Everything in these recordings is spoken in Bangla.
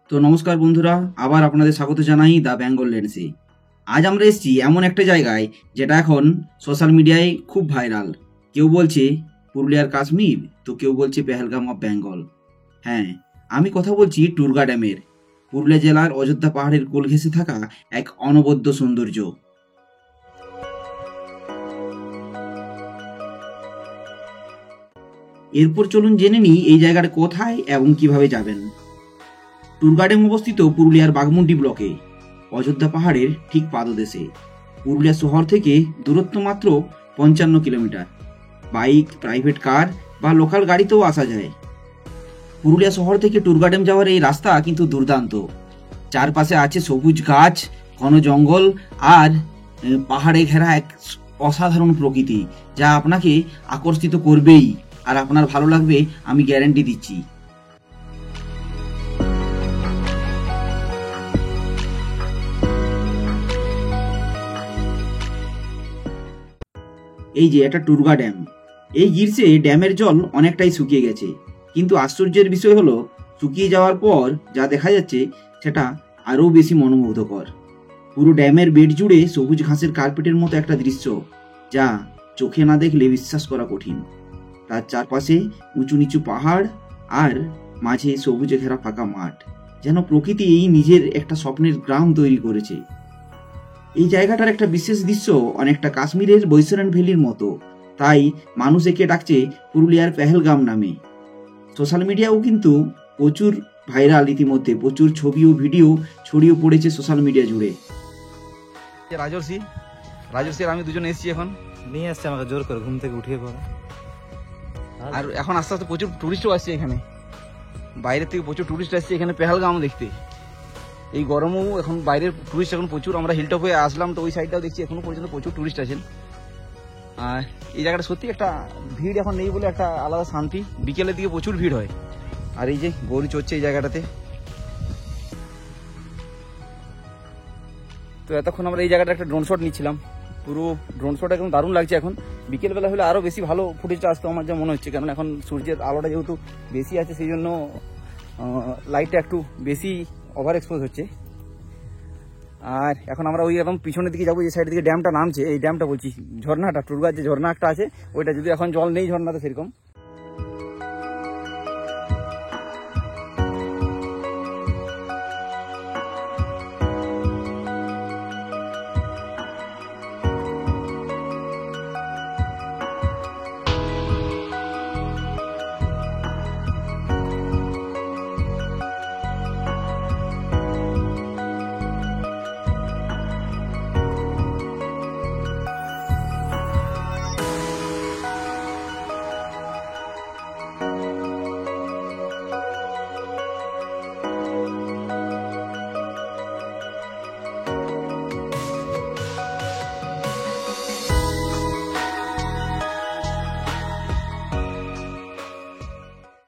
তো নমস্কার বন্ধুরা, আবার আপনাদের স্বাগত জানাই দ্য বেঙ্গল লেন্সে। আজ আমরা এসেছি এমন একটা জায়গায় যেটা এখন সোশ্যাল মিডিয়ায় খুব ভাইরাল। কেউ বলছে পুরুলিয়ার কাশ্মীর, তো কেউ বলছে পেহেলগাম অফ বেঙ্গল। হ্যাঁ, আমি কথা বলছি টুরগা ড্যামের। পুরুলিয়া জেলার অযোধ্যা পাহাড়ের কোল ঘেঁষে থাকা এক অনবদ্য সৌন্দর্য। এরপর চলুন জেনে নিই এই জায়গাটা কোথায় এবং কিভাবে যাবেন। টুরগা ড্যাম অবস্থিত পুরুলিয়ার বাঘমুন্ডি ব্লকে, অযোধ্যা পাহাড়ের ঠিক পাদদেশে। পুরুলিয়া শহর থেকে দূরত্ব মাত্র 55 কিলোমিটার। বাইক, প্রাইভেট কার বা লোকাল গাড়িতেও আসা যায়। পুরুলিয়া শহর থেকে টুরগা ড্যাম যাওয়ার এই রাস্তা কিন্তু দুর্দান্ত। চারপাশে আছে সবুজ গাছ, ঘন জঙ্গল আর পাহাড়ে ঘেরা এক অসাধারণ প্রকৃতি, যা আপনাকে আকর্ষিত করবেই আর আপনার ভালো লাগবে, আমি গ্যারান্টি দিচ্ছি। এই যে এটা টুরগা ড্যাম। এই গ্রীষ্মে ড্যামের জল অনেকটাই শুকিয়ে গেছে, কিন্তু আশ্চর্যের বিষয় হলো শুকিয়ে যাওয়ার পর যা দেখা যাচ্ছে সেটা আরও বেশি মনোমুগ্ধকর। পুরো ড্যামের বেড জুড়ে সবুজ ঘাসের কার্পেটের মতো একটা দৃশ্য, যা চোখে না দেখলে বিশ্বাস করা কঠিন। তার চারপাশে উঁচু নিচু পাহাড় আর মাঝে সবুজে ঘেরা ফাঁকা মাঠ, যেন প্রকৃতি এই নিজের একটা স্বপ্নের গ্রাম তৈরি করেছে। এই জায়গাটার একটা বিশেষ দৃশ্য অনেকটা কাশ্মীরের বৈশারান ভ্যালির মতো, তাই মানুষ একে ডাকছে পুরুলিয়ার পেহেলগাম নামে। সোশ্যাল মিডিয়াও কিন্তু প্রচুর ভাইরাল, ইতিমধ্যে প্রচুর ছবি ও ভিডিও ছড়িয়ে পড়েছে সোশ্যাল মিডিয়া জুড়ে। রাজর্ষি আর আমি দুজন এসেছি, এখন নিয়ে আসছে আমাকে জোর করে ঘুম থেকে উঠিয়ে পড়া। আর এখন আস্তে আস্তে প্রচুর টুরিস্টও আসছে এখানে, বাইরের থেকে প্রচুর টুরিস্ট আসছে এখানে পেহেলগাম দেখতে। এই গরমেও এখন বাইরের টুরিস্ট এখন প্রচুর। আমরা হিলটপ হয়ে আসলাম, তো ওই সাইডটাও দেখছি এখনো পর্যন্ত প্রচুর টুরিস্ট আছেন। আর এই জায়গাটা সত্যি একটা ভিড় এখন নেই বলে একটা আলাদা শান্তি। বিকেলের দিকে প্রচুর ভিড় হয়। আর এই যে গরু চড়ছে এই জায়গাটাতে। তো এতক্ষণ আমরা এই জায়গাটা একটা ড্রোন শট নিচ্ছিলাম। পুরো ড্রোন শট একদম দারুণ লাগছে। এখন বিকেলবেলা হলে আরও বেশি ভালো ফুটেজটা আসতো আমার যা মনে হচ্ছে, কারণ এখন সূর্যের আলোটা যেহেতু বেশি আছে, সেই জন্য লাইটটা একটু বেশি ওভার এক্সপোজ হচ্ছে। আর এখন আমরা ওই একদম পিছনের দিকে যাবো, যে সাইড দিকে ড্যামটা নামছে, এই ড্যামটা বলছি ঝর্ণাটা, টুরগার যে ঝর্ণা একটা আছে ওইটা, যদি এখন জল নেই ঝর্ণাতে সেরকম।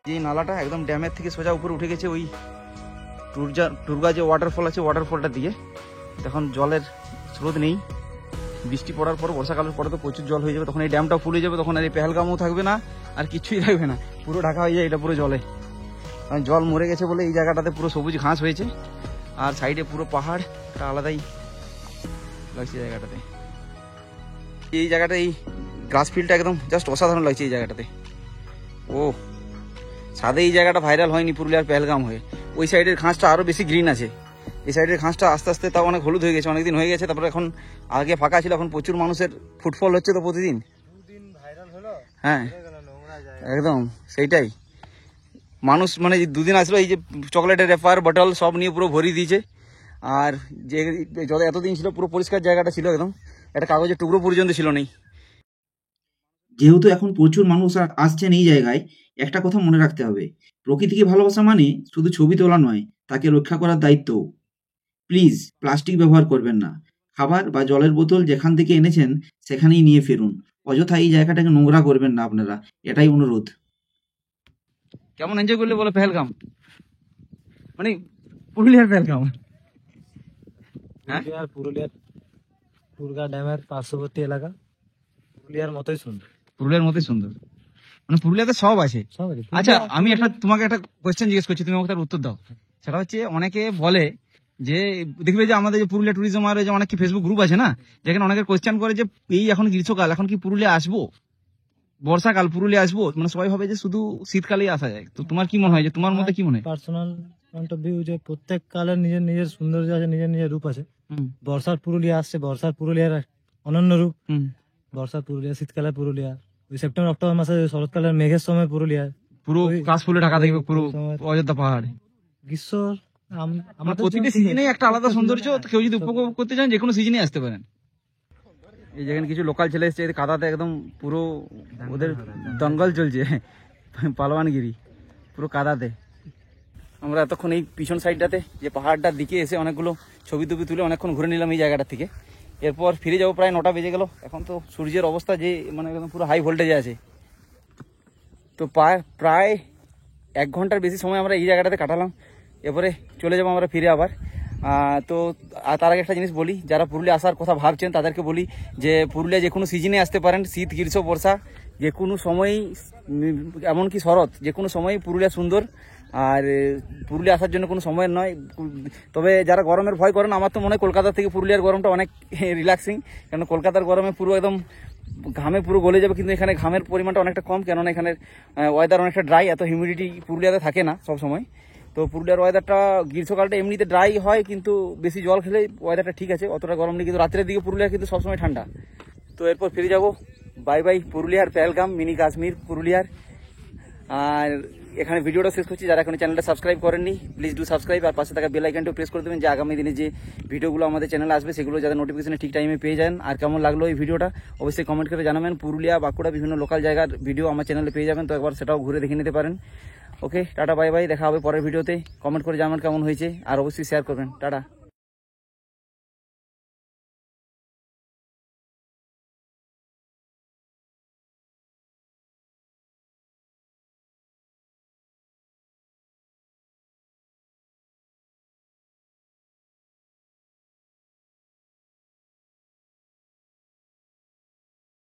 যে নালাটা একদম ড্যামের থেকে সোজা উপরে উঠে গেছে ওই টুরগা যে ওয়াটারফল আছে, ওয়াটারফলটা দিয়ে। তখন জলের স্রোত নেই। বৃষ্টি পড়ার পর, বর্ষাকালের পরে তো প্রচুর জল হয়ে যাবে, তখন এই ড্যামটা ফুলে যাবে, তখন আর এই পেহেলগামও থাকবে না, আর কিছুই থাকবে না, পুরো ঢাকা হয়ে যায় এটা পুরো জলে। কারণ জল মরে গেছে বলে এই জায়গাটাতে পুরো সবুজ ঘাস হয়েছে, আর সাইডে পুরো পাহাড়, একটা আলাদাই লাগছে জায়গাটাতে। এই জায়গাটা, এই গ্রাস ফিল্ডটা একদম জাস্ট অসাধারণ লাগছে এই জায়গাটাতে। ও সাদে এই জায়গাটা ভাইরাল হয়নি পুরুলিয়ার পেহেলগাম হয়ে। ওই সাইডের ঘাসটা আরো বেশি গ্রিন আছে, এই সাইডের ঘাসটা আস্তে আস্তে তাও অনেক হলুদ হয়ে গেছে, অনেকদিন হয়ে গেছে। তারপরে এখন আগে ফাঁকা ছিল, এখন প্রচুর মানুষের ফুটফল হচ্ছে তো প্রতিদিন। হ্যাঁ একদম সেইটাই। মানুষ মানে দুদিন আসলো, এই যে চকলেটের রেপার বটল সব নিয়ে পুরো ভরিয়ে দিয়েছে। আর যে যত এতদিন ছিল পুরো পরিষ্কার জায়গাটা ছিল, একদম একটা কাগজের টুকরো পর্যন্ত ছিল নেই। যেহেতু এখন প্রচুর মানুষ আসছেন এই জায়গায়, একটা কথা মনে রাখতে হবে, প্রকৃতিকে ভালোবাসা মানে শুধু ছবি তোলা নয়, তাকে রক্ষা করার দায়িত্ব। প্লিজ প্লাস্টিক ব্যবহার করবেন না। খাবার বা জলের বোতল যেখান থেকে এনেছেন সেখানেই নিয়ে ফিরুন। অযথা এই জায়গাটাকে নোংরা করবেন না আপনারা, এটাই অনুরোধ। কেমন এনজয় করলে বলো পেহেলগাম, মানে পুরুলিয়ার পেহেলগাম? পুরুলিয়ার টুরগা ড্যামের পার্শ্ববর্তী এলাকা পুরুলিয়ার মতোই সুন্দর। পুরুলিয়ার মতোই সুন্দর, মানে পুরুলিয়াতে সব আছে। আচ্ছা আমি তোমাকে একটা কোয়েশ্চেন জিজ্ঞেস করছি, তুমি আমাকে তার উত্তর দাও। সেটা হচ্ছে অনেকে বলে যে দেখবে যে আমাদের যে পুরুলিয়া ট্যুরিজম আর যে অনেক কি ফেসবুক গ্রুপ আছে না, যেখানে অনেকে কোয়েশ্চেন করে যে এই এখন গ্রীষ্মকাল, এখন কি পুরুলিয়া আসবো, বর্ষাকাল পুরুলিয়া আসবো, মানে সবাই ভাবে যে শুধু শীতকালেই আসা যায়। তো তোমার কি মনে হয়, যে তোমার মতে কি মনে হয়? পার্সোনাল পয়েন্ট অফ ভিউ যে প্রত্যেক কালের নিজের নিজের সৌন্দর্য আছে, নিজের নিজের রূপ আছে। হুম, বর্ষার পুরুলিয়া আসছে, বর্ষার পুরুলিয়ার এক অনন্য রূপ। হুম। বর্ষার পুরুলিয়া, শীতকালের পুরুলিয়া, ওই সেপ্টেম্বর অক্টোবর মাসে শরৎকালের মেঘের সময় পুরুলিয়া, পুরো ওই- কাশ ফুলে ঢাকা থাকবে পুরো তোমার অযোধ্যা পাহাড়। গ্রীষ্ম আমার প্রতিটা সিজনেই একটা আলাদা সৌন্দর্য। তো কেউ যদি উপভোগ করতে চান যে কোনো সিজনে আসতে পারেন। এই যেখানে কিছু লোকাল ছেলে এসছে, এই কাদাতে একদম পুরো ওদের দঙ্গল চলছে, পালোয়ানগিরি পুরো কাদাতে। আমরা এতক্ষণ এই পিছন সাইডটাতে যে পাহাড়টার দিকে এসে অনেকগুলো ছবি টবি তুলে অনেকক্ষণ ঘুরে নিলাম এই জায়গাটা থেকে। এরপর ফিরে যাবো, প্রায় 9টা বেজে গেল। এখন তো সূর্যের অবস্থা যে মানে একদম পুরো হাই ভোল্টেজে আছে। তো প্রায় 1 ঘন্টার বেশি সময় আমরা এই জায়গাটাতে কাটালাম। এরপরে চলে যাবো আমরা ফিরে আবার। তো তার আগে একটা জিনিস বলি, যারা পুরুলিয়া আসার কথা ভাবছেন তাদেরকে বলি যে পুরুলিয়া যে কোনো সিজনে আসতে পারেন, শীত গ্রীষ্ম বর্ষা যে কোনো সময়ই, এমনকি শরৎ, যে কোনো সময়ই পুরুলিয়া সুন্দর। আর পুরুলিয়া আসার জন্য কোনো সময়ের নয়। তবে যারা গরমের ভয় করেন, আমার তো মনে হয় কলকাতা থেকে পুরুলিয়ার গরমটা অনেক রিল্যাক্সিং, কারণ কলকাতার গরমে পুরো একদম ঘামে পুরো গলে যাবে, কিন্তু এখানে ঘামের পরিমাণটা অনেকটা কম, কেননা এখানে ওয়েদার অনেকটা ড্রাই, এত হিউমিডিটি পুরুলিয়াতে থাকে না সব সময়। তো পুরুলিয়ার ওয়েদারটা গ্রীষ্মকালটা এমনিতে ড্রাই হয়, কিন্তু বেশি জল খেলে ওয়েদারটা ঠিক আছে, অতটা গরম নেই। কিন্তু রাত্রের দিকে পুরুলিয়া কিন্তু সবসময় ঠান্ডা। তো এরপর ফিরে যাব। বাই বাই পুরুলিয়ার পেহেলগাম, মিনি কাশ্মীর পুরুলিয়ার। আর এখানে ভিডিওটা শেষ করছি। যারা এখন চ্যানেলটা সাবস্ক্রাইব করেননি, প্লিজ ডু সাবস্ক্রাইব, আর পাশে থাকা বেল আইকনটা প্রেস করে দেবেন, যে আগামী দিনে যে ভিডিওগুলো আমাদের চ্যানেলে আসবে সেগুলো যাতে নোটিফিকেশনে ঠিক টাইমে পেয়ে যান। আর কেমন লাগলো এই ভিডিওটা অবশ্যই কমেন্ট করে জানাবেন। পুরুলিয়া, বাঁকুড়া, বিভিন্ন লোকাল জায়গার ভিডিও আমার চ্যানেলে পেয়ে যাবেন, তো একবার সেটাও ঘুরে দেখে নিতে পারেন। ওকে, টাটা বাই বাই, দেখা হবে পরের ভিডিওতে। কমেন্ট করে জানাবেন কেমন হয়েছে, আর অবশ্যই শেয়ার করবেন। টাটা।